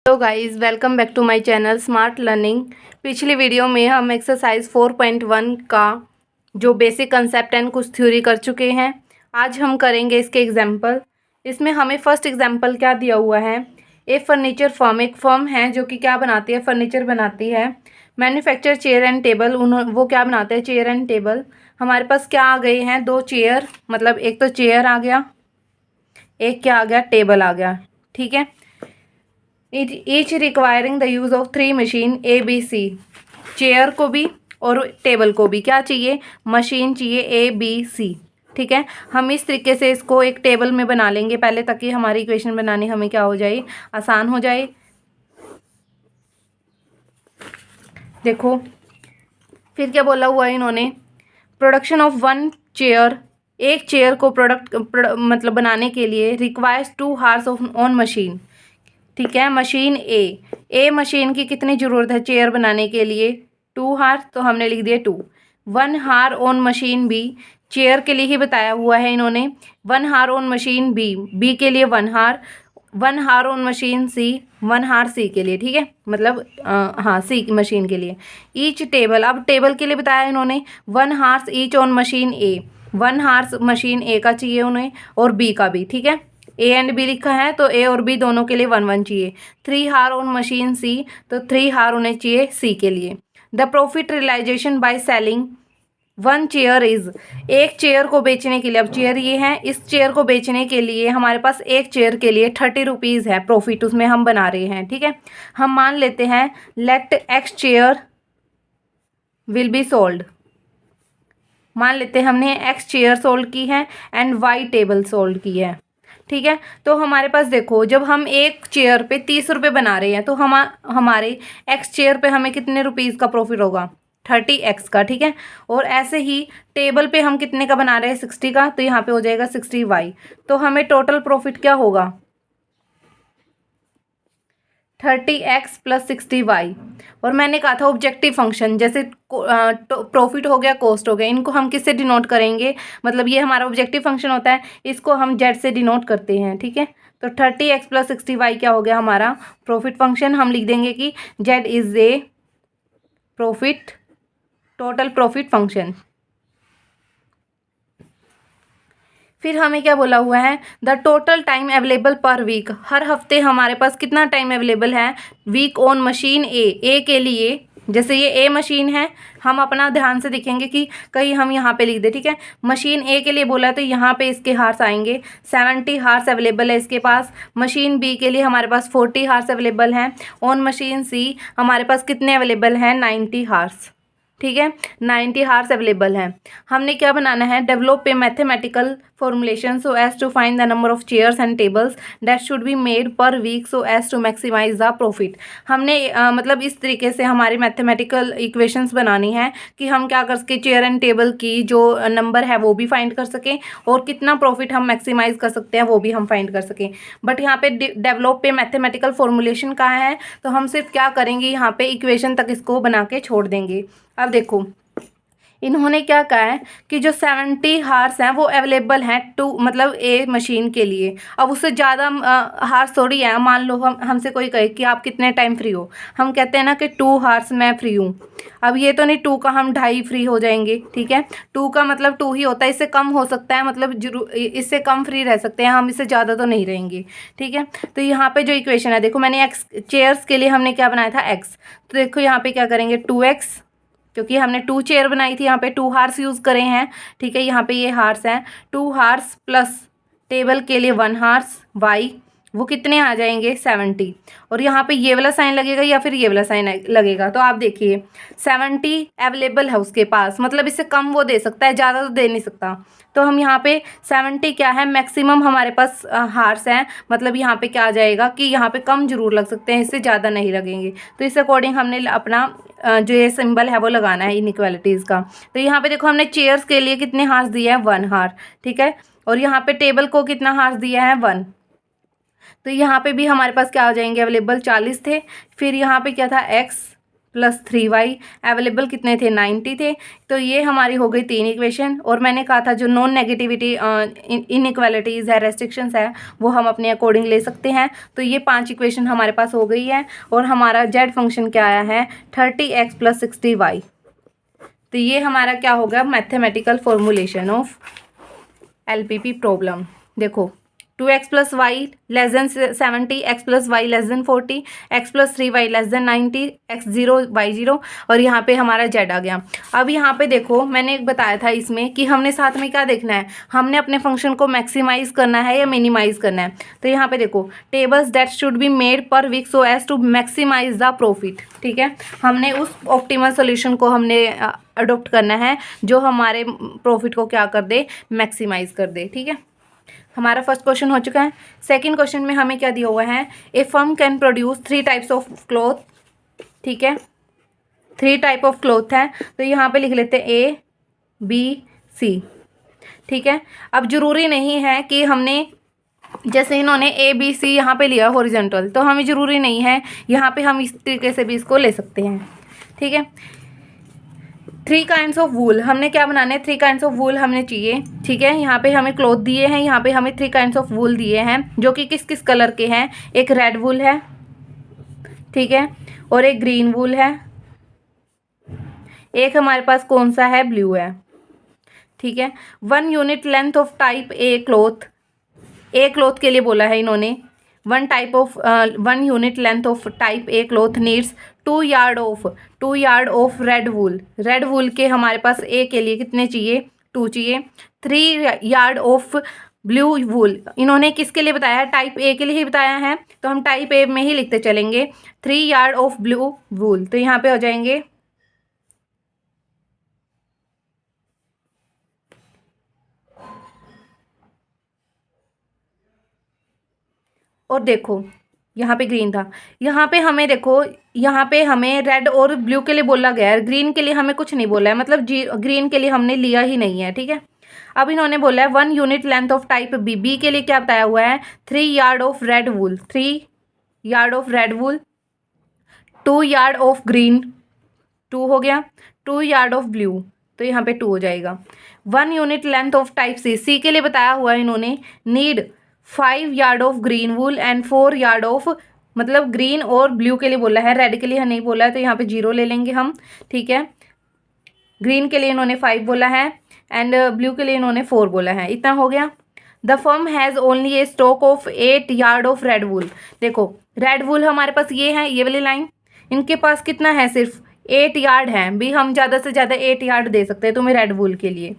Hello guys, welcome back to my channel smart learning. पिछली video में हम exercise 4.1 का जो बेसिक कंसेप्ट एंड कुछ थ्योरी कर चुके हैं। आज हम करेंगे इसके एग्जाम्पल। इसमें हमें फर्स्ट एग्जाम्पल क्या दिया हुआ है, ए फर्नीचर फर्म। एक फर्म है जो कि क्या बनाती है, फर्नीचर बनाती है। मैन्युफैक्चर चेयर एंड टेबल, वो क्या बनाते हैं, चेयर एंड टेबल। हमारे पास क्या आ गए हैं, दो चेयर, मतलब एक तो चेयर आ गया, एक क्या आ गया, टेबल आ गया। ठीक है, each requiring the use of 3 machine ABC। Chair को भी और टेबल को भी क्या चाहिए, मशीन चाहिए ABC। ठीक है, हम इस तरीके से इसको एक टेबल में बना लेंगे पहले, ताकि हमारी इक्वेशन बनानी हमें क्या हो जाए, आसान हो जाए। देखो फिर क्या बोला हुआ है इन्होंने, प्रोडक्शन ऑफ 1 चेयर। एक चेयर को मतलब बनाने के लिए requires 2 hours of on machine. ठीक है, मशीन ए मशीन की कितनी ज़रूरत है चेयर बनाने के लिए, 2 हार, तो हमने लिख दिया 2। 1 हार ऑन मशीन बी, चेयर के लिए ही बताया हुआ है इन्होंने। 1 हार ऑन मशीन बी के लिए 1 हार। 1 हार ऑन मशीन सी, 1 हार सी के लिए। ठीक है, मतलब हाँ, सी मशीन के लिए। ईच टेबल, अब टेबल के लिए बताया इन्होंने 1 hours each on machine A. 1 hours machine A का चाहिए उन्हें और बी का भी। ठीक है, ए एंड बी लिखा है तो ए और बी दोनों के लिए 1 1 चाहिए। 3 हार ऑन मशीन सी, तो 3 हार होने चाहिए सी के लिए। The profit realisation by selling 1 chair is, एक चेयर को बेचने के लिए, अब चेयर ये है, इस चेयर को बेचने के लिए हमारे पास एक चेयर के लिए 30 रुपीज़ है प्रॉफिट, उसमें हम बना रहे हैं। ठीक है, हम मान लेते हैं let x chair will be sold. मान लेते हैं हमने एक्स चेयर सोल्ड की है एंड वाई टेबल सोल्ड की है। ठीक है, तो हमारे पास देखो, जब हम एक चेयर पे 30 रुपये बना रहे हैं तो हमारे एक्स चेयर पे हमें कितने रुपीज़ का प्रॉफिट होगा, 30x का। ठीक है, और ऐसे ही टेबल पे हम कितने का बना रहे हैं, 60 का, तो यहाँ पे हो जाएगा 60y। तो हमें टोटल प्रॉफिट क्या होगा, 30x प्लस 60y। और मैंने कहा था ऑब्जेक्टिव फंक्शन, जैसे प्रॉफिट हो गया, कॉस्ट हो गया, इनको हम किससे डिनोट करेंगे, मतलब ये हमारा ऑब्जेक्टिव फंक्शन होता है, इसको हम जेड से डिनोट करते हैं। ठीक है, तो 30x प्लस 60y क्या हो गया हमारा प्रॉफिट फंक्शन। हम लिख देंगे कि z is a profit, total profit function. फिर हमें क्या बोला हुआ है, the total time available per week. हर हफ्ते हमारे पास कितना टाइम अवेलेबल है वीक ऑन मशीन ए के लिए। जैसे ये ए मशीन है, हम अपना ध्यान से देखेंगे कि कहीं हम यहाँ पे लिख दे। ठीक है, मशीन ए के लिए बोला है तो यहाँ पे इसके हार्स आएंगे, 70 हार्स अवेलेबल है इसके पास। मशीन बी के लिए हमारे पास 40 हार्स अवेलेबल हैं। ऑन मशीन सी हमारे पास कितने अवेलेबल हैं, 90 हार्स। ठीक है, 90 हार्स अवेलेबल है। हमने क्या बनाना है, develop a mathematical formulation so as to find the number of chairs and tables that should be made per week so as to maximise the profit. हमने मतलब इस तरीके से हमारी मैथमेटिकल इक्वेशंस बनानी है कि हम क्या कर सके, चेयर एंड टेबल की जो नंबर है वो भी फाइंड कर सकें और कितना प्रॉफिट हम मैक्सिमाइज कर सकते हैं वो भी हम फाइंड कर सकें। बट यहाँ पे डेवलप पे मैथमेटिकल फॉर्मुलेशन कहाँ है, तो हम सिर्फ क्या करेंगे, यहाँ पे इक्वेशन तक इसको बना के छोड़ देंगे। अब देखो इन्होंने क्या कहा है कि जो 70 हार्स हैं वो अवेलेबल हैं मतलब ए मशीन के लिए। अब उससे ज़्यादा हार्स थोड़ी है। मान लो हमसे कोई कहे कि आप कितने टाइम फ्री हो, हम कहते हैं ना कि 2 हार्स मैं फ्री हूँ। अब ये तो नहीं 2 का हम 2.5 फ्री हो जाएंगे। ठीक है, 2 का मतलब 2 ही होता है, इससे कम हो सकता है, मतलब इससे कम फ्री रह सकते हैं हम, इससे ज़्यादा तो नहीं रहेंगे। ठीक है, तो यहाँ पे जो इक्वेशन है देखो, मैंने एक्स चेयर्स के लिए हमने क्या बनाया था, एक्स, तो देखो यहाँ पे क्या करेंगे, 2x, क्योंकि हमने 2 चेयर बनाई थी, यहाँ पे 2 हार्स यूज़ करे हैं। ठीक है, यहाँ पे ये हार्स हैं, 2 हार्स प्लस टेबल के लिए 1 हार्स y, वो कितने आ जाएंगे, 70। और यहाँ पे ये वाला साइन लगेगा या फिर ये वाला साइन लगेगा, तो आप देखिए 70 अवेलेबल है उसके पास, मतलब इससे कम वो दे सकता है, ज़्यादा तो दे नहीं सकता। तो हम यहाँ पे 70 क्या है, मैक्सिमम हमारे पास हार्स हैं, मतलब यहाँ पे क्या आ जाएगा कि यहाँ पे कम जरूर लग सकते हैं, इससे ज़्यादा नहीं लगेंगे। तो इस अकॉर्डिंग हमने अपना जो ये सिंबल है वो लगाना है इनइक्वालिटीज़ का। तो यहाँ पे देखो हमने चेयर्स के लिए कितने हार्स दिए हैं, 1 हार। ठीक है, और यहाँ पे टेबल को कितना हार्स दिया है, 1। तो यहाँ पे भी हमारे पास क्या आ जाएंगे, अवेलेबल 40 थे। फिर यहाँ पे क्या था, एक्स प्लस 3y, अवेलेबल कितने थे 90 थे। तो ये हमारी हो गई 3 इक्वेशन। और मैंने कहा था जो नॉन नेगेटिविटी इनइक्वालिटीज़ है, रेस्ट्रिक्शंस है, वो हम अपने अकॉर्डिंग ले सकते हैं। तो ये 5 इक्वेशन हमारे पास हो गई है और हमारा जेड फंक्शन क्या आया है 30x + 60y। तो ये हमारा क्या होगा mathematical formulation of LPP problem. देखो 2x + y < 70, x + y < 40, x + 3y < 90, x0 y0 और यहाँ पे हमारा z आ गया। अब यहाँ पे देखो मैंने एक बताया था इसमें कि हमने साथ में क्या देखना है, हमने अपने फंक्शन को मैक्सिमाइज करना है या मिनिमाइज करना है। तो यहाँ पे देखो tables that should be made per week so as to maximise the profit. ठीक है, हमने उस ऑप्टिमल सोल्यूशन को हमने अडोप्ट करना है जो हमारे प्रॉफिट को क्या कर दे, मैक्सिमाइज कर दे। ठीक है, हमारा फर्स्ट क्वेश्चन हो चुका है। सेकंड क्वेश्चन में हमें क्या दिया हुआ है, a firm can produce 3 types of cloth. ठीक है, 3 टाइप ऑफ क्लॉथ है, तो यहाँ पे लिख लेते हैं A B C। ठीक है, अब जरूरी नहीं है कि हमने जैसे इन्होंने ABC यहाँ पे लिया हॉरिजॉन्टल, तो हमें ज़रूरी नहीं है यहाँ पे हम इस तरीके से भी इसको ले सकते हैं। ठीक है, 3 काइंड्स ऑफ वूल, हमने क्या बनाना है 3 काइंड्स ऑफ वूल हमने चाहिए। ठीक है, यहाँ पे हमें क्लॉथ दिए हैं, यहाँ पे हमें 3 काइंड्स ऑफ वूल दिए हैं जो कि किस किस कलर के हैं। एक रेड वूल है, ठीक है, और एक ग्रीन वूल है, एक हमारे पास कौन सा है, ब्लू है। ठीक है, 1 unit length of type A cloth, A cloth के लिए बोला है इन्होंने। 1 unit length of type A cloth needs 2 yard of red wool. Red wool के हमारे पास ए के लिए कितने चाहिए, 2 चाहिए। 3 यार्ड ऑफ ब्लू वूल, इन्होंने किसके लिए बताया है, टाइप ए के लिए ही बताया है, तो हम टाइप ए में ही लिखते चलेंगे। 3 यार्ड ऑफ ब्लू वूल, तो यहाँ पे हो जाएंगे और देखो यहाँ पे ग्रीन था, यहाँ पे हमें देखो यहाँ पे हमें रेड और ब्लू के लिए बोला गया है, ग्रीन के लिए हमें कुछ नहीं बोला है, मतलब ग्रीन के लिए हमने लिया ही नहीं है। ठीक है, अब इन्होंने बोला है 1 unit length of type B, B के लिए क्या बताया हुआ है 3 yard of red wool, 3 yard of red wool, 2 yard of green, 2 हो गया, 2 यार्ड ऑफ ब्लू, तो यहाँ पे 2 हो जाएगा। 1 unit length of type C, C के लिए बताया हुआ है इन्होंने need 5 yard of green wool and 4 yard of, मतलब ग्रीन और ब्लू के लिए बोला है, रेड के लिए नहीं बोला है, तो यहाँ पे 0 ले लेंगे हम। ठीक है, ग्रीन के लिए इन्होंने 5 बोला है एंड ब्लू के लिए इन्होंने 4 बोला है, इतना हो गया। The firm has only a stock of 8 yard of red wool. देखो रेड वूल हमारे पास ये है, ये वाली लाइन, इनके पास कितना है, सिर्फ 8 यार्ड है भी, हम ज़्यादा से ज़्यादा 8 यार्ड दे सकते हैं तुम्हें रेड वूल के लिए।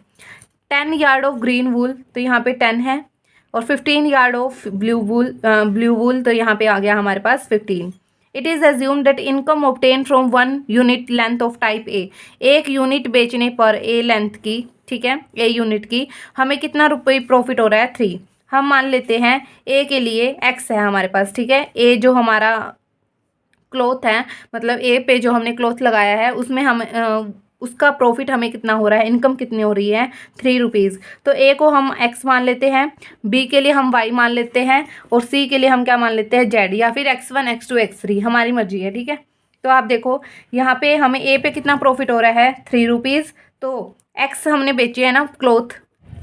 10 यार्ड ऑफ ग्रीन वूल, तो यहाँ पे 10 है, और 15 यार्ड ऑफ ब्लू वूल, तो यहाँ पे आ गया हमारे पास 15। It is assumed that income obtain from 1 unit length of type A, 1 unit बेचने पर ए लेंथ की, ठीक है, ए यूनिट की हमें कितना रुपये प्रॉफिट हो रहा है 3। हम मान लेते हैं ए के लिए एक्स है हमारे पास। ठीक है, ए जो हमारा क्लॉथ है, मतलब ए पे जो हमने क्लॉथ लगाया है उसमें हम उसका प्रॉफिट हमें कितना हो रहा है, इनकम कितनी हो रही है 3 रुपीज़। तो ए को हम एक्स मान लेते हैं, बी के लिए हम वाई मान लेते हैं, और सी के लिए हम क्या मान लेते हैं जेड, या फिर x1 x2 x3, हमारी मर्जी है। ठीक है, तो आप देखो यहाँ पे हमें ए पे कितना प्रॉफिट हो रहा है 3 रुपीज़। तो एक्स हमने बेचे है ना क्लॉथ,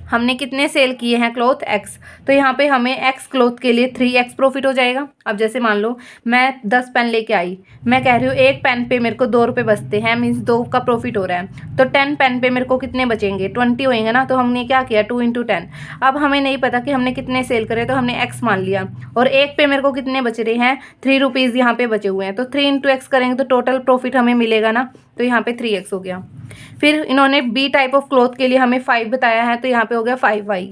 हमने कितने सेल किए हैं क्लॉथ एक्स, तो यहाँ पे हमें एक्स क्लॉथ के लिए 3x प्रॉफिट हो जाएगा। अब जैसे मान लो मैं 10 पेन लेके आई, मैं कह रही हूँ एक पेन पे मेरे को 2 रुपये बचते हैं, मीन्स 2 का प्रॉफिट हो रहा है, तो 10 पेन पे मेरे को कितने बचेंगे 20 होएंगे ना। तो हमने क्या किया 2 × 10। अब हमें नहीं पता कि हमने कितने सेल करे, तो हमने एक्स मान लिया, और एक पे मेरे को कितने बच रहे हैं 3 रुपीज़ यहाँ पे बचे हुए हैं, तो 3 × x करेंगे तो टोटल प्रॉफिट हमें मिलेगा ना, तो यहाँ पे 3x हो गया। फिर इन्होंने बी टाइप ऑफ क्लॉथ के लिए हमें 5 बताया है, तो यहाँ पे हो गया 5y।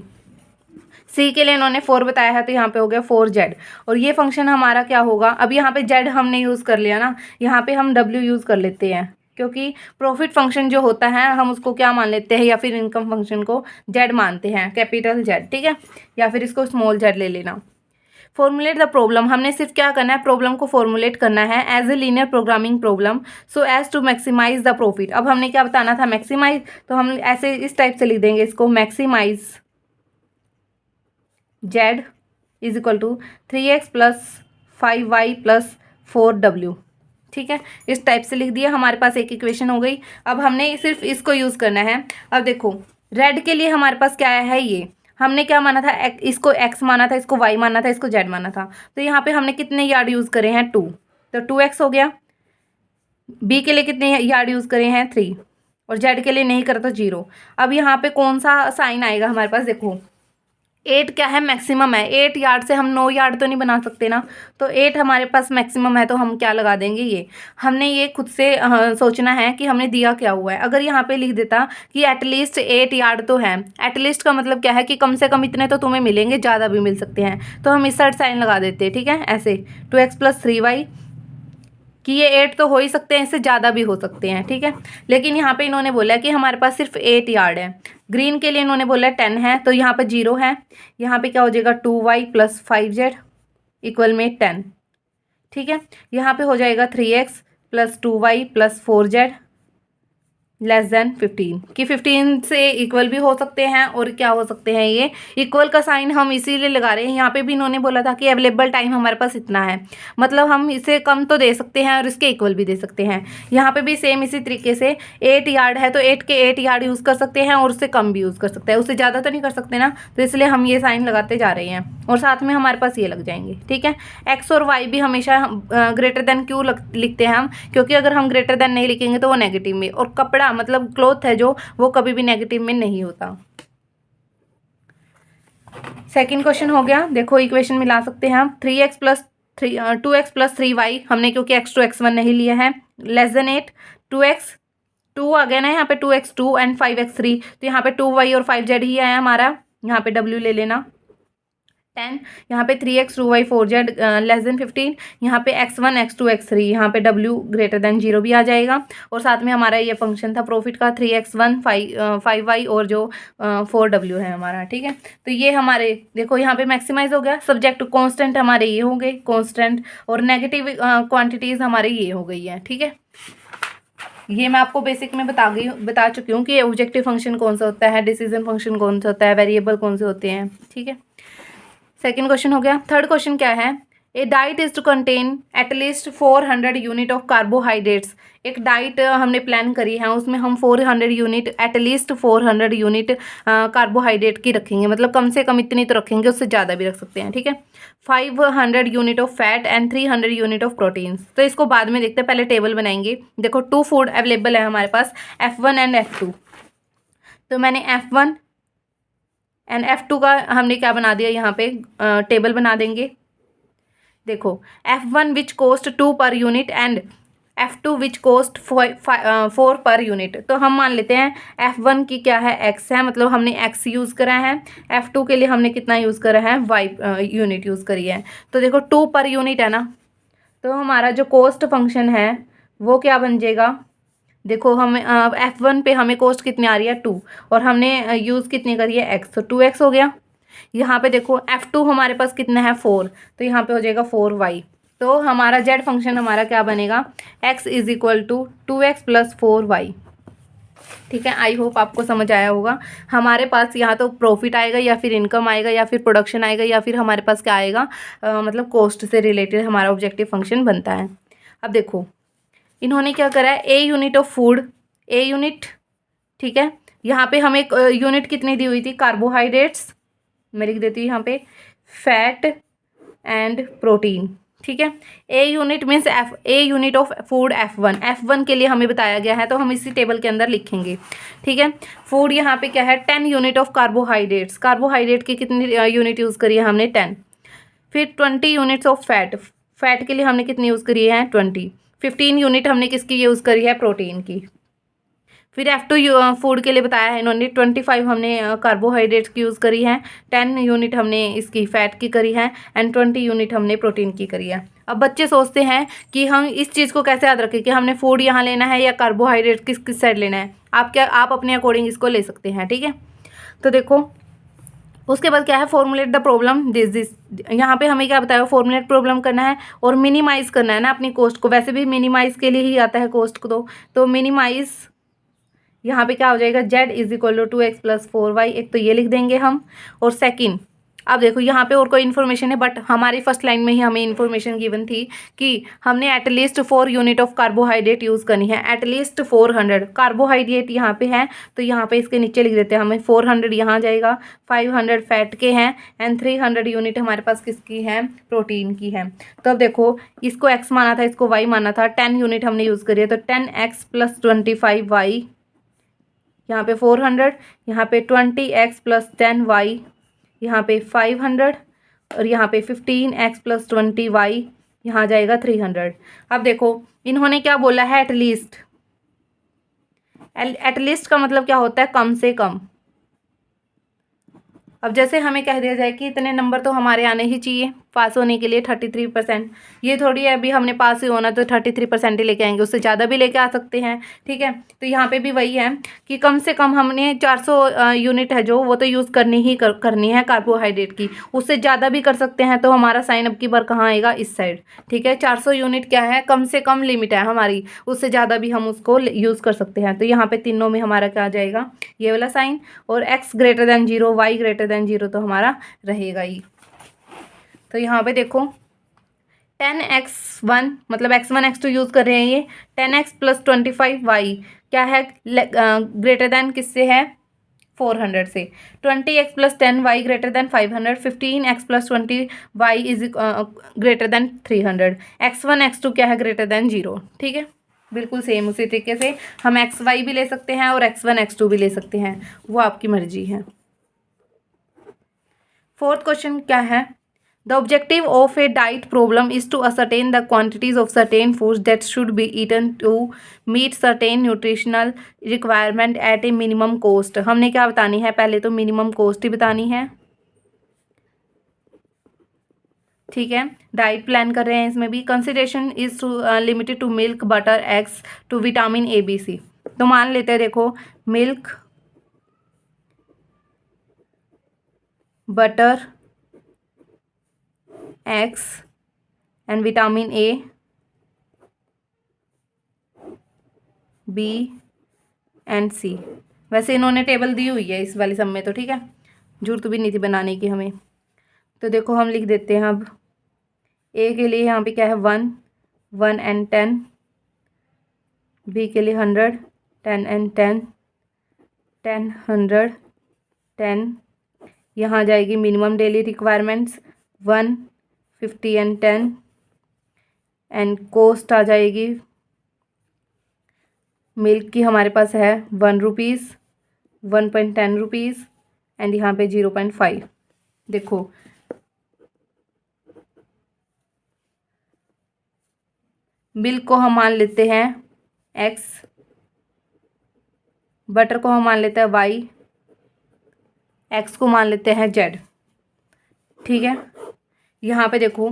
सी के लिए इन्होंने 4 बताया है, तो यहाँ पे हो गया 4z। और ये फंक्शन हमारा क्या होगा, अब यहाँ पे z हमने यूज़ कर लिया ना, यहाँ पे हम w यूज़ कर लेते हैं, क्योंकि प्रॉफिट फंक्शन जो होता है हम उसको क्या मान लेते हैं, या फिर इनकम फंक्शन को z मानते हैं, कैपिटल Z। ठीक है, या फिर इसको स्मॉल z ले लेना। फॉर्मुलेट द प्रॉब्लम, हमने सिर्फ क्या करना है, प्रॉब्लम को फॉर्मुलेट करना है as a linear programming problem so as to maximise the profit. अब हमने क्या बताना था, मैक्सिमाइज, तो हम ऐसे इस टाइप से लिख देंगे इसको, maximise z is equal to 3x + 5y + 4w। ठीक है, इस टाइप से लिख दिया, हमारे पास एक इक्वेशन हो गई। अब हमने सिर्फ इसको यूज़ करना है। अब देखो रेड के लिए हमारे पास क्या है, ये हमने क्या माना था, इसको x माना था, इसको y माना था, इसको z माना था। तो यहाँ पे हमने कितने यार्ड यूज़ करे हैं, 2, तो 2x हो गया। b के लिए कितने यार्ड यूज़ करे हैं, 3, और z के लिए नहीं करा तो 0। अब यहाँ पे कौन सा साइन आएगा हमारे पास, देखो 8 क्या है, मैक्सिमम है। 8 यार्ड से हम 9 यार्ड तो नहीं बना सकते ना, तो 8 हमारे पास मैक्सिमम है, तो हम क्या लगा देंगे, ये हमने ये खुद से सोचना है कि हमने दिया क्या हुआ है। अगर यहाँ पे लिख देता कि एटलीस्ट 8 यार्ड तो है, एटलीस्ट का मतलब क्या है कि कम से कम इतने तो तुम्हें मिलेंगे, ज़्यादा भी मिल सकते हैं, तो हम इस साइड साइन लगा देते हैं। ठीक है, ऐसे 2x + 3y कि ये 8 तो हो ही सकते हैं, इससे ज़्यादा भी हो सकते हैं। ठीक है, लेकिन यहाँ पे इन्होंने बोला कि हमारे पास सिर्फ 8 यार्ड है। ग्रीन के लिए इन्होंने बोला 10 है, तो यहाँ पे 0 है। यहाँ पे क्या हो जाएगा, 2y + 5z इक्वल में 10। ठीक है, यहाँ पे हो जाएगा 3x + 2y + 4z << 15 कि 15 से इक्वल भी हो सकते हैं, और क्या हो सकते हैं, ये इक्वल का साइन हम इसीलिए लगा रहे हैं। यहाँ पे भी इन्होंने बोला था कि अवेलेबल टाइम हमारे पास इतना है, मतलब हम इसे कम तो दे सकते हैं और इसके इक्वल भी दे सकते हैं। यहाँ पे भी सेम इसी तरीके से 8 यार्ड है, तो 8 के 8 यार्ड यूज़ कर सकते हैं, और उससे कम भी यूज़ कर सकते हैं, उससे ज़्यादा तो नहीं कर सकते ना, तो इसलिए हम ये साइन लगाते जा रहे हैं, और साथ में हमारे पास ये लग जाएंगे। ठीक है, एक्स और वाई भी हमेशा ग्रेटर देन क्यों लिखते हैं हम, क्योंकि अगर हम ग्रेटर देन नहीं लिखेंगे तो वो नेगेटिव में, और कपड़ा मतलब क्लॉथ है जो, वो कभी भी नेगेटिव में नहीं होता। सेकंड क्वेश्चन हो गया, देखो इक्वेशन मिला सकते हैं हम, 2x + 3y हमने, क्योंकि x2 x1 नहीं लिया है, <8 2x 2 आ गया ना यहाँ पे, 2x2 एंड 5x3, तो यहाँ पे 2y और 5z ही आया हमारा, यहाँ पे w ले लेना 10, यहाँ पे 3x 2y 4z << 15, यहाँ पे x1 x2 x3, यहाँ पे w > 0 भी आ जाएगा, और साथ में हमारा ये फंक्शन था प्रॉफिट का 3x1 5y और जो 4w है हमारा। ठीक है, तो ये हमारे देखो यहाँ पे मैक्सिमाइज हो गया। सब्जेक्ट कांस्टेंट हमारे ये हो गए कांस्टेंट, और नेगेटिव क्वांटिटीज़ हमारे ये हो गई है। ठीक है, ये मैं आपको बेसिक में बता चुकी हूँ कि ऑब्जेक्टिव फंक्शन कौन सा होता है, डिसीजन फंक्शन कौन सा होता है, वेरिएबल कौन से होते हैं। ठीक है, सेकेंड क्वेश्चन हो गया। थर्ड क्वेश्चन क्या है, a diet is to contain at least 400 unit of carbohydrates. एक डाइट हमने प्लान करी है, उसमें हम 400 यूनिट, एटलीस्ट 400 यूनिट कार्बोहाइड्रेट की रखेंगे, मतलब कम से कम इतनी तो रखेंगे, उससे ज़्यादा भी रख सकते हैं। ठीक है, 500 unit of fat and 300 unit of proteins. तो इसको बाद में देखते हैं, पहले टेबल बनाएंगे। देखो 2 फूड अवेलेबल है हमारे पास, F1 एंड F2। तो मैंने F1 एंड F2 का हमने क्या बना दिया, यहाँ पे टेबल बना देंगे। देखो F1 which coast 2 per unit and F2 which coast 4 per unit. तो हम मान लेते हैं F1 की क्या है, x है, मतलब हमने x यूज़ करा है। F2 के लिए हमने कितना यूज़ करा है, y यूनिट यूज़ करी है। तो देखो 2 पर यूनिट है ना, तो हमारा जो कोस्ट फंक्शन है वो क्या बन जाएगा, देखो हमें F1 पे हमें कोस्ट कितनी आ रही है, 2, और हमने यूज़ कितनी करी है, x, तो 2x हो गया। यहाँ पे देखो F2 हमारे पास कितना है, 4, तो यहाँ पे हो जाएगा 4y। तो हमारा z फंक्शन हमारा क्या बनेगा, x = 2x + 4y। ठीक है, आई होप आपको समझ आया होगा। हमारे पास यहाँ तो प्रॉफिट आएगा, या फिर इनकम आएगा, या फिर प्रोडक्शन आएगा, या फिर हमारे पास क्या आएगा, मतलब कॉस्ट से रिलेटेड हमारा ऑब्जेक्टिव फंक्शन बनता है। अब देखो इन्होंने क्या करा है, a unit of food, a unit. ठीक है, यहाँ पे हमें यूनिट कितनी दी हुई थी, कार्बोहाइड्रेट्स, मैं लिख देती हूँ यहाँ पे फैट एंड प्रोटीन। ठीक है, a unit means a unit of food F1 के लिए हमें बताया गया है, तो हम इसी टेबल के अंदर लिखेंगे। ठीक है, फूड यहाँ पे क्या है, 10 यूनिट ऑफ कार्बोहाइड्रेट्स, कार्बोहाइड्रेट की कितनी यूनिट यूज़ करी है हमने, 10। फिर 20 यूनिट्स ऑफ फैट, फैट के लिए हमने कितनी यूज़ करी है, 20। 15 यूनिट हमने किसकी यूज़ करी है, प्रोटीन की। फिर F2 फूड के लिए बताया है इन्होंने, 25 हमने कार्बोहाइड्रेट्स की यूज़ करी है, 10 यूनिट हमने इसकी फ़ैट की करी है, एंड 20 यूनिट हमने प्रोटीन की करी है। अब बच्चे सोचते हैं कि हम इस चीज़ को कैसे याद रखें कि हमने फूड यहाँ लेना है या कार्बोहाइड्रेट किस साइड लेना है। आप अपने अकॉर्डिंग इसको ले सकते हैं। ठीक है, तो देखो उसके बाद क्या है, फॉर्मुलेट द प्रॉब्लम दिस। यहाँ पे हमें क्या बताया, फॉर्मुलेट प्रॉब्लम करना है और मिनिमाइज़ करना है ना अपनी कॉस्ट को। वैसे भी मिनिमाइज़ के लिए ही आता है कॉस्ट को, तो मिनिमाइज़ यहाँ पे क्या हो जाएगा, z = 2x + 4y। एक तो ये लिख देंगे हम, और सेकंड अब देखो यहाँ पे और कोई इन्फॉर्मेशन है, बट हमारी फर्स्ट लाइन में ही हमें इन्फॉर्मेशन गिवन थी कि हमने at least 4 unit of carbohydrate use करनी है। एटलीस्ट 400 कार्बोहाइड्रेट यहाँ पे है, तो यहाँ पे इसके नीचे लिख देते हैं हमें 400 यहाँ जाएगा, 500 फैट के हैं एंड 300 यूनिट हमारे पास किसकी है, प्रोटीन की है। तो अब देखो इसको x माना था, इसको y माना था, 10 यूनिट हमने यूज़ करी है, तो 10x प्लस 25y, यहाँ पे 400, यहाँ पे 20x प्लस 10y, यहाँ पे 500 और यहाँ पे 15x प्लस 20y, यहाँ जाएगा 300। अब देखो इन्होंने क्या बोला है, एटलीस्ट। एटलीस्ट का मतलब क्या होता है, कम से कम। अब जैसे हमें कह दिया जाए कि इतने नंबर तो हमारे आने ही चाहिए पास होने के लिए, 33%। ये थोड़ी है अभी हमने पास ही होना तो 33% ही लेके आएंगे, उससे ज़्यादा भी लेके आ सकते हैं, ठीक है। तो यहाँ पे भी वही है कि कम से कम हमने 400 यूनिट है जो, वो तो यूज़ करनी है कार्बोहाइड्रेट की। उससे ज़्यादा भी कर सकते हैं, तो हमारा साइन अब की बार कहाँ आएगा, इस साइड, ठीक है। 400 यूनिट क्या है, कम से कम लिमिट है हमारी, उससे ज़्यादा भी हम उसको यूज़ कर सकते हैं। तो यहाँ पे तीनों में हमारा क्या आ जाएगा, ये वाला साइन, और x greater than 0, y greater than 0 तो हमारा रहेगा ही। तो यहाँ पे देखो 10x1 मतलब x1 x2 यूज़ कर रहे हैं, ये 10x प्लस 25y क्या है, ग्रेटर देन किससे है, 400 से। 20x plus 10y greater than 500, 15x plus 20y is greater than 300, x1 x2 क्या है, ग्रेटर देन 0, ठीक है। बिल्कुल सेम उसी तरीके से हम xy भी ले सकते हैं और x1 x2 भी ले सकते हैं, वो आपकी मर्जी है। फोर्थ क्वेश्चन क्या है, the objective of a diet problem is to ascertain the quantities of certain foods that should be eaten to meet certain nutritional requirement at a minimum cost. हमने क्या बतानी है, पहले तो मिनिमम कॉस्ट ही बतानी है, ठीक है। डाइट प्लान कर रहे हैं, इसमें भी consideration is to limited to milk, butter, eggs, to vitamin A B C. तो मान लेते हैं, देखो milk, butter, eggs and vitamin A, B and C. वैसे इन्होंने टेबल दी हुई है इस वाली सब में, तो ठीक है, जरूरत भी नहीं थी बनाने की हमें। तो देखो हम लिख देते हैं अब ए के लिए यहाँ पे क्या है, 1, 1 एंड 10, बी के लिए 100, 10 एंड 10, 10, 100, 10, यहाँ जाएगी minimum daily requirements 1, 50 and 10, and cost आ जाएगी मिल्क की हमारे पास है 1 रुपीज़, 1.10 रुपीज़ एंड यहाँ पे 0.5। देखो मिल्क को हम मान लेते हैं x, बटर को हम मान लेते हैं y, x को मान लेते हैं z, ठीक है। यहाँ पे देखो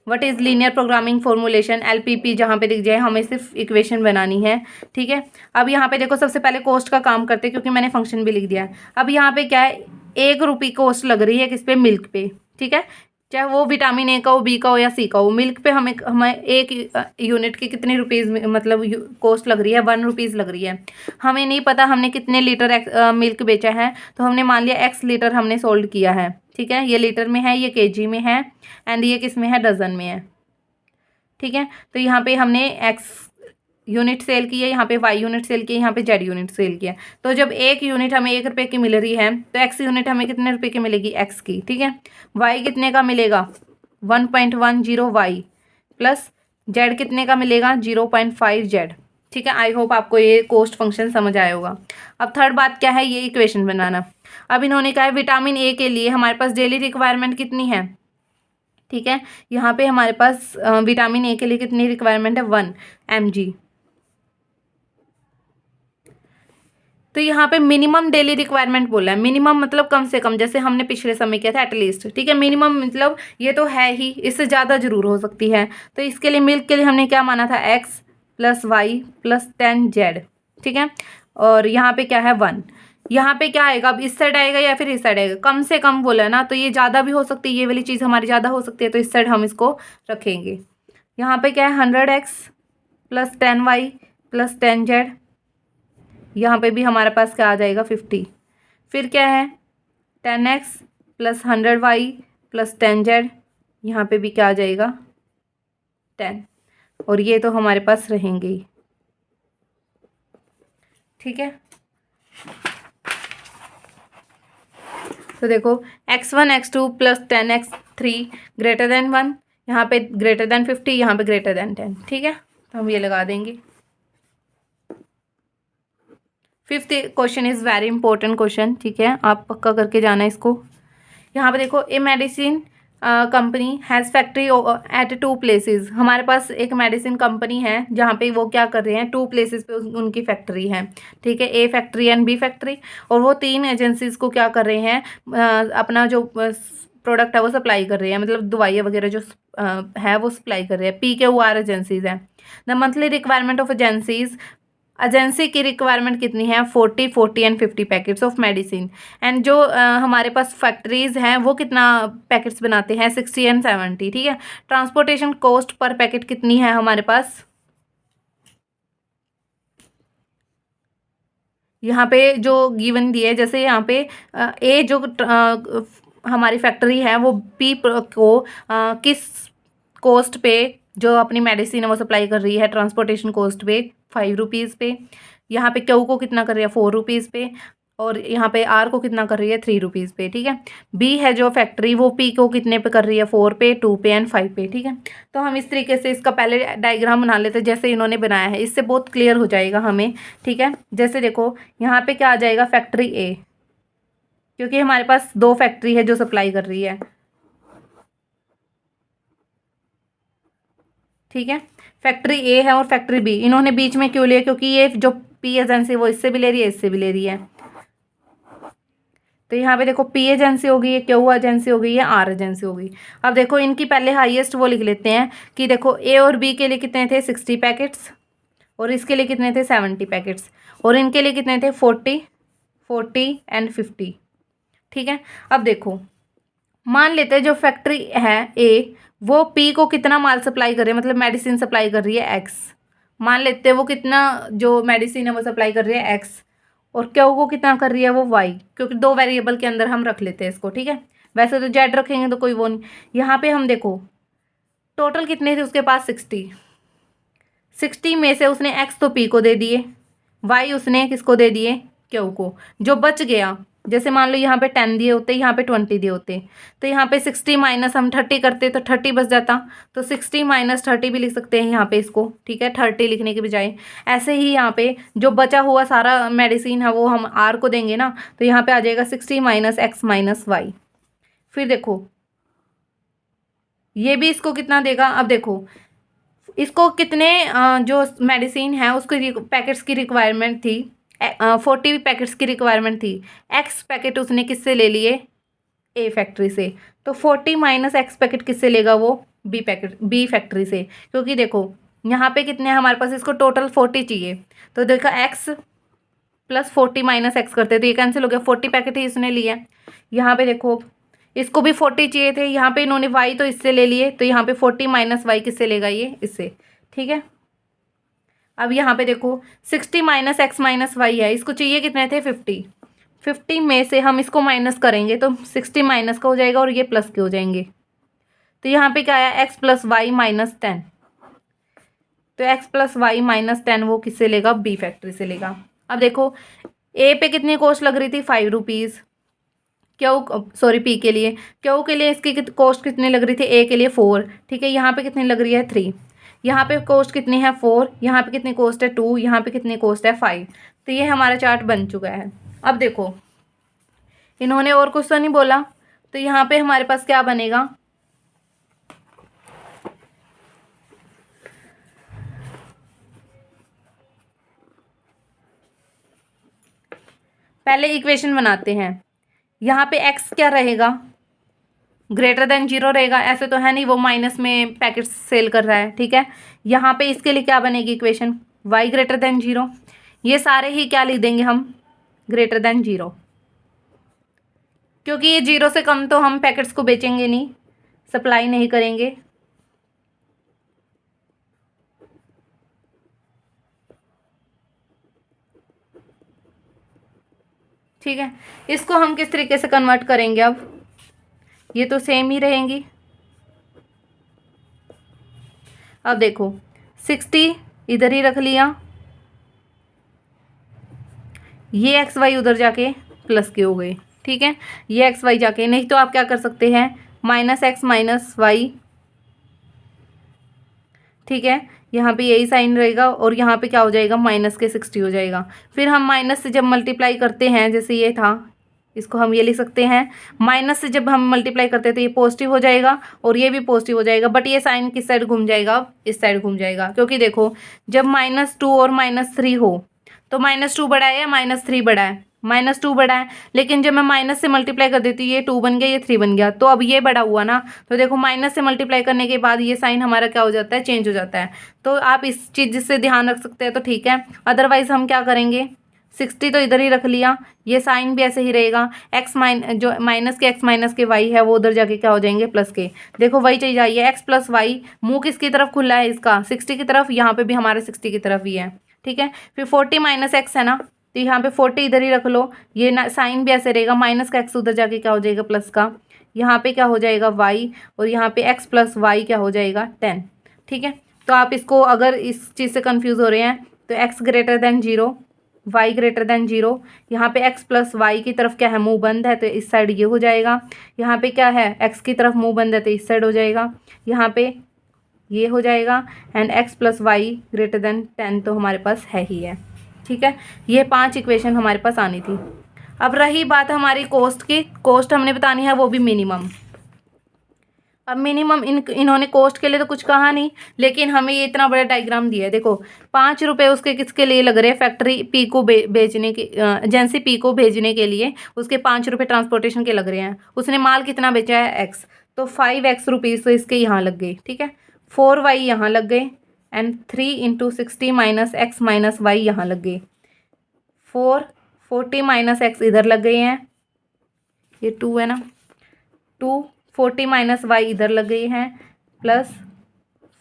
what is linear programming formulation, LPP जहाँ पे दिख जाए, हमें सिर्फ इक्वेशन बनानी है, ठीक है। अब यहाँ पे देखो सबसे पहले कॉस्ट का काम करते हैं, क्योंकि मैंने फंक्शन भी लिख दिया है। अब यहाँ पे क्या है, 1 रुपये कॉस्ट लग रही है किस पे, मिल्क पे, ठीक है। चाहे वो विटामिन ए का हो, बी का हो या सी का हो, मिल्क पे हमें 1 यूनिट की कितने रुपीज़ मतलब कॉस्ट लग रही है, 1 रुपीज़ लग रही है। हमें नहीं पता हमने कितने लीटर मिल्क बेचा है, तो हमने मान लिया x लीटर हमने सोल्ड किया है, ठीक है। ये लीटर में है, ये केजी में है एंड ये किस में है, डजन में है, ठीक है। तो यहाँ पे हमने x यूनिट सेल की है, यहाँ पे y यूनिट सेल की है, यहाँ पे z यूनिट सेल किया है। तो जब 1 यूनिट हमें 1 रुपये की मिल रही है, तो x यूनिट हमें कितने रुपए की मिलेगी, x की, ठीक है। y कितने का मिलेगा, 1.10 y प्लस z कितने का मिलेगा, 0.5 z, ठीक है। आई होप आपको ये कॉस्ट फंक्शन समझ आया होगा। अब थर्ड बात क्या है, ये इक्वेशन बनाना। अब इन्होंने कहा है विटामिन ए के लिए हमारे पास डेली रिक्वायरमेंट कितनी है, ठीक है। यहाँ पे हमारे पास विटामिन ए के लिए कितनी रिक्वायरमेंट है, 1 mg। तो यहाँ पे मिनिमम डेली रिक्वायरमेंट बोला है, मिनिमम मतलब कम से कम, जैसे हमने पिछले समय किया था एटलीस्ट, ठीक है। मिनिमम मतलब ये तो है ही, इससे ज़्यादा जरूर हो सकती है। तो इसके लिए मिल्क के लिए हमने क्या माना था, x plus Y plus 10z, ठीक है। और यहाँ पे क्या है, 1। यहाँ पे क्या आएगा, अब इस साइड आएगा या फिर इस साइड आएगा, कम से कम बोला है ना, तो ये ज़्यादा भी हो सकती है, ये वाली चीज़ हमारी ज़्यादा हो सकती है, तो इस साइड हम इसको रखेंगे। यहाँ पे क्या है, 100x plus 10y plus 10z, यहाँ पे भी हमारे पास क्या आ जाएगा, 50। फिर क्या है, 10x plus 100y plus 10z, यहाँ पे भी क्या आ जाएगा 10, और ये तो हमारे पास रहेंगे ही। ठीक है, तो देखो x1 x2 plus 10x3 greater than 1, यहाँ पे ग्रेटर देन 50, यहाँ पे ग्रेटर देन 10। ठीक है, तो हम ये लगा देंगे। Fifth question is very important question. ठीक है, आप पक्का करके जाना इसको। यहाँ पे देखो, a medicine company has factory eight 2 places. हमारे पास एक मेडिसिन कंपनी है जहाँ पे वो क्या कर रहे हैं, 2 प्लेसेस पे उनकी फैक्ट्री है। ठीक है, ए फैक्ट्री एंड बी फैक्ट्री, और वो 3 एजेंसीज को क्या कर रहे हैं, अपना जो प्रोडक्ट है वो सप्लाई कर रहे हैं, मतलब दवाइयाँ वगैरह जो है वो सप्लाई कर रहे हैं। PQR एजेंसीज हैं। The monthly requirement of agency की रिक्वायरमेंट कितनी है, 40 40 and 50 packets of medicine. And जो हमारे पास फैक्ट्रीज हैं वो कितना पैकेट्स बनाते हैं, 60 एंड 70। ठीक है, ट्रांसपोर्टेशन कॉस्ट पर पैकेट कितनी है हमारे पास, यहाँ पे जो गिवन दिए है, जैसे यहाँ पे ए जो हमारी फैक्ट्री है वो बी को किस कॉस्ट पे जो अपनी मेडिसिन है वो सप्लाई कर रही है, ट्रांसपोर्टेशन कॉस्ट पे 5 रुपीज़ पे। यहाँ पे क्यू को कितना कर रही है, 4 रुपीज़ पे, और यहाँ पे आर को कितना कर रही है, 3 रुपीज़ पे। ठीक है, बी है जो फैक्ट्री वो पी को कितने पे कर रही है, 4 पे, 2 पे एंड 5 पे। ठीक है, तो हम इस तरीके से इसका पहले डायग्राम बना लेते हैं जैसे इन्होंने बनाया है, इससे बहुत क्लियर हो जाएगा हमें। ठीक है, जैसे देखो यहाँ पे क्या आ जाएगा, फैक्ट्री ए, क्योंकि हमारे पास 2 फैक्ट्री है जो सप्लाई कर रही है। ठीक है, फैक्ट्री ए है और फैक्ट्री बी, इन्होंने बीच में क्यों लिया, क्योंकि ये जो पी एजेंसी वो इससे भी ले रही है, इससे भी ले रही है। तो यहाँ पे देखो पी एजेंसी हो गई, ये क्यू एजेंसी हो गई, ये आर एजेंसी हो गई। अब देखो इनकी पहले हाईएस्ट वो लिख लेते हैं कि देखो ए और बी के लिए कितने थे, 60 पैकेट्स, और इसके लिए कितने थे, 70 पैकेट्स, और इनके लिए कितने थे, 40 40 एंड 50। ठीक है, अब देखो मान लेते हैं जो फैक्ट्री है ए वो पी को कितना माल सप्लाई कर रही है, मतलब मेडिसिन सप्लाई कर रही है एक्स। मान लेते हैं वो कितना जो मेडिसिन है वो सप्लाई कर रही है एक्स, और क्यू को कितना कर रही है वो वाई, क्योंकि 2 वेरिएबल के अंदर हम रख लेते हैं इसको। ठीक है, वैसे तो जेड रखेंगे तो कोई वो नहीं। यहाँ पे हम देखो टोटल कितने थे उसके पास, 60 में से उसने एक्स तो पी को दे दिए, वाई उसने किसको दे दिए, क्यू को। जो बच गया, जैसे मान लो यहाँ पे 10 दिए होते, यहाँ पे 20 दिए होते, तो यहाँ पे 60 माइनस हम 30 करते तो 30 बच जाता, तो 60 माइनस 30 भी लिख सकते हैं यहाँ पे इसको। ठीक है, 30 लिखने के बजाय। ऐसे ही यहाँ पे जो बचा हुआ सारा मेडिसिन है वो हम आर को देंगे ना, तो यहाँ पे आ जाएगा 60 माइनस एक्स माइनस वाई। फिर देखो ये भी इसको कितना देगा, अब देखो इसको कितने जो मेडिसिन है उसकी पैकेट्स की रिक्वायरमेंट थी, 40 पैकेट्स की रिक्वायरमेंट थी। एक्स पैकेट उसने किससे ले लिए, ए फैक्ट्री से, तो 40 माइनस एक्स पैकेट किससे लेगा वो, बी फैक्ट्री से। क्योंकि देखो यहाँ पे कितने हैं हमारे पास, इसको टोटल 40 चाहिए, तो देखो एक्स प्लस 40 माइनस एक्स करते तो ये कैंसिल हो गया, 40 पैकेट ही इसने लिया। यहाँ पे देखो इसको भी 40 चाहिए थे, यहाँ पे इन्होंने वाई तो इससे ले लिए, तो यहाँ पे 40 माइनस वाई किससे लेगा, ये इससे। ठीक है, अब यहाँ पे देखो 60 माइनस एक्स माइनस वाई है, इसको चाहिए कितने थे, 50 में से हम इसको माइनस करेंगे तो 60 माइनस का हो जाएगा और ये प्लस के हो जाएंगे। तो यहाँ पे क्या आया, एक्स प्लस वाई माइनस 10, तो एक्स प्लस वाई माइनस 10 वो किससे लेगा, बी फैक्ट्री से लेगा। अब देखो ए पे कितनी कॉस्ट लग रही थी, 5 रुपीज़, क्यू सॉरी पी के लिए, क्यू के लिए इसकी कॉस्ट कितनी लग रही थी, ए के लिए 4। ठीक है, यहाँ पे कितनी लग रही है, 3, यहाँ पे कॉस्ट कितनी है 4, यहाँ पे कितनी कॉस्ट है 2, यहाँ पे कितनी कॉस्ट है 5। तो ये हमारा चार्ट बन चुका है। अब देखो इन्होंने और कुछ तो नहीं बोला, तो यहाँ पे हमारे पास क्या बनेगा, पहले इक्वेशन बनाते हैं। यहाँ पे एक्स क्या रहेगा, ग्रेटर देन 0 रहेगा, ऐसे तो है नहीं वो माइनस में पैकेट सेल कर रहा है। ठीक है, यहाँ पे इसके लिए क्या बनेगी इक्वेशन, वाई ग्रेटर देन 0, ये सारे ही क्या लिख देंगे हम, ग्रेटर देन 0, क्योंकि ये 0 से कम तो हम पैकेट्स को बेचेंगे नहीं, सप्लाई नहीं करेंगे। ठीक है, इसको हम किस तरीके से कन्वर्ट करेंगे अब, ये तो सेम ही रहेंगी। अब देखो 60 इधर ही रख लिया, ये एक्स वाई उधर जाके प्लस के हो गए, ठीक है। ये एक्स वाई जाके, नहीं तो आप क्या कर सकते हैं, माइनस एक्स माइनस वाई, ठीक है। यहाँ पे यही साइन रहेगा और यहाँ पे क्या हो जाएगा, माइनस के 60 हो जाएगा। फिर हम माइनस से जब मल्टीप्लाई करते हैं, जैसे ये था, इसको हम ये लिख सकते हैं, माइनस से जब हम मल्टीप्लाई करते हैं तो ये पॉजिटिव हो जाएगा और ये भी पॉजिटिव हो जाएगा, बट ये साइन किस साइड घूम जाएगा, इस साइड घूम जाएगा। क्योंकि देखो जब -2 और -3 हो तो -2 बड़ा है या -3 बड़ा है, -2 बड़ा है। लेकिन जब मैं माइनस से मल्टीप्लाई कर देती हूँ, ये 2 बन गया, ये 3 बन गया, तो अब ये बड़ा हुआ ना। तो देखो माइनस से मल्टीप्लाई करने के बाद ये साइन हमारा क्या हो जाता है, चेंज हो जाता है। तो आप इस चीज़ से ध्यान रख सकते हैं तो ठीक है। अदरवाइज हम क्या करेंगे, 60 तो इधर ही रख लिया, ये साइन भी ऐसे ही रहेगा, जो माइनस के एक्स माइनस के वाई है वो उधर जाके क्या हो जाएंगे, प्लस के। देखो वही चीज आई है, एक्स प्लस वाई, मुँह किसकी तरफ खुला है इसका, 60 की तरफ, यहाँ पे भी हमारे 60 की तरफ ही है, ठीक है। फिर 40 माइनस एक्स है ना, तो यहाँ पे 40 इधर ही रख लो, ये ना साइन भी ऐसे रहेगा, माइनस का एक्स उधर जाके क्या हो जाएगा, प्लस का। यहाँ पे क्या हो जाएगा, वाई, और यहाँ पे एक्स प्लस वाई क्या हो जाएगा, 10, ठीक है। तो आप इसको अगर इस चीज़ से कंफ्यूज हो रहे हैं तो x greater than 0, y greater than 0, यहाँ पे एक्स प्लस वाई की तरफ क्या है, मुंह बंद है, तो इस साइड ये हो जाएगा। यहाँ पे क्या है, एक्स की तरफ मुंह बंद है, तो इस साइड हो जाएगा। यहाँ पे ये हो जाएगा, and x plus y greater than 10 तो हमारे पास है ही है, ठीक है। ये 5 इक्वेशन हमारे पास आनी थी। अब रही बात हमारी कोस्ट की, कोस्ट हमने बतानी है वो भी मिनिमम। अब मिनिमम इन्होंने कोस्ट के लिए तो कुछ कहा नहीं, लेकिन हमें ये इतना बड़ा डायग्राम दिया है। देखो 5 रुपये उसके किसके लिए लग रहे हैं, फैक्ट्री पी को बेचने के, एजेंसी पी को भेजने के लिए उसके 5 रुपये ट्रांसपोर्टेशन के लग रहे हैं। उसने माल कितना बेचा है, एक्स, तो 5x रुपीज़ तो इसके यहाँ लग गए, ठीक है। 4y यहाँ लग गए, and 3 × 60 minus x minus y यहाँ लग गए। 40 माइनस एक्स इधर लग गए हैं, ये 2 है ना, 240 माइनस वाई इधर लग गई हैं, plus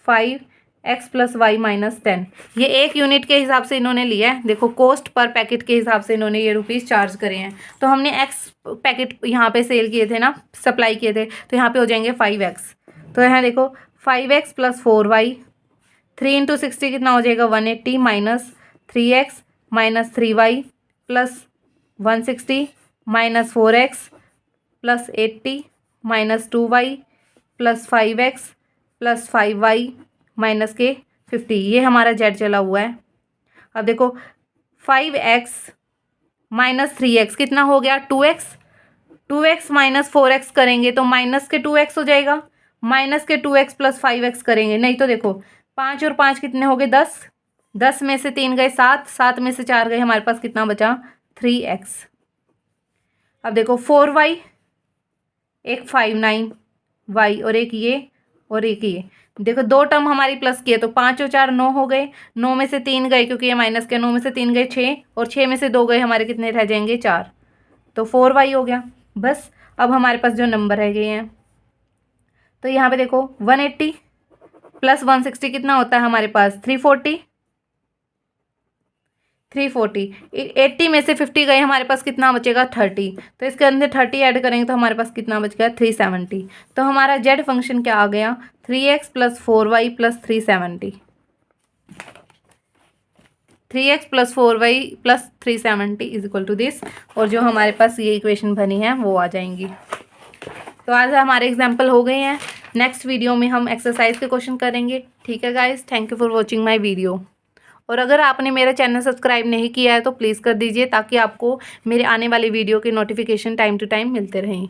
5x plus Y minus 10। ये 1 यूनिट के हिसाब से इन्होंने लिया है। देखो कोस्ट पर पैकेट के हिसाब से इन्होंने ये रुपीज़ चार्ज करे हैं। तो हमने x पैकेट यहाँ पे सेल किए थे ना, सप्लाई किए थे, तो यहाँ पे हो जाएंगे 5x। तो यहाँ देखो 5x प्लस 4y, 3 × 60 कितना हो जाएगा, 180 minus 3x minus 3y plus 160 minus 4x plus 80 minus 2y plus 5x plus 5y minus के 50। ये हमारा जेड चला हुआ है। अब देखो 5x माइनस 3x कितना हो गया, 2x, 2x माइनस 4x करेंगे तो माइनस के 2x हो जाएगा, माइनस के 2x प्लस 5x करेंगे, नहीं तो देखो 5 और 5 कितने हो गए, 10, 10 में से 3 गए 7, 7 में से 4 गए, हमारे पास कितना बचा, 3x। अब देखो 4y, एक 59y और एक ये और एक ये, देखो 2 टर्म हमारी प्लस की है, तो 5 और 4 9 हो गए, 9 में से 3 गए क्योंकि ये माइनस के, 9 में से 3 गए 6, और 6 में से 2 गए, हमारे कितने रह जाएंगे, 4, तो 4y हो गया। बस अब हमारे पास जो नंबर रह गए हैं, तो यहाँ पे देखो 180 प्लस 160 कितना होता है हमारे पास, 340, 80 में से 50 गए, हमारे पास कितना बचेगा, 30, तो इसके अंदर 30 ऐड करेंगे तो हमारे पास कितना बच गया, 370। तो हमारा जेड फंक्शन क्या आ गया, 3x plus 4y plus 370, 3x plus 4y plus 370 is equal to this, और जो हमारे पास ये इक्वेशन बनी है वो आ जाएंगी। तो आज हमारे एग्जाम्पल हो गए हैं। नेक्स्ट वीडियो में हम एक्सरसाइज के क्वेश्चन करेंगे, ठीक है guys. Thank you for watching my video. और अगर आपने मेरा चैनल सब्सक्राइब नहीं किया है तो प्लीज़ कर दीजिए, ताकि आपको मेरे आने वाली वीडियो के नोटिफिकेशन टाइम टू टाइम मिलते रहें।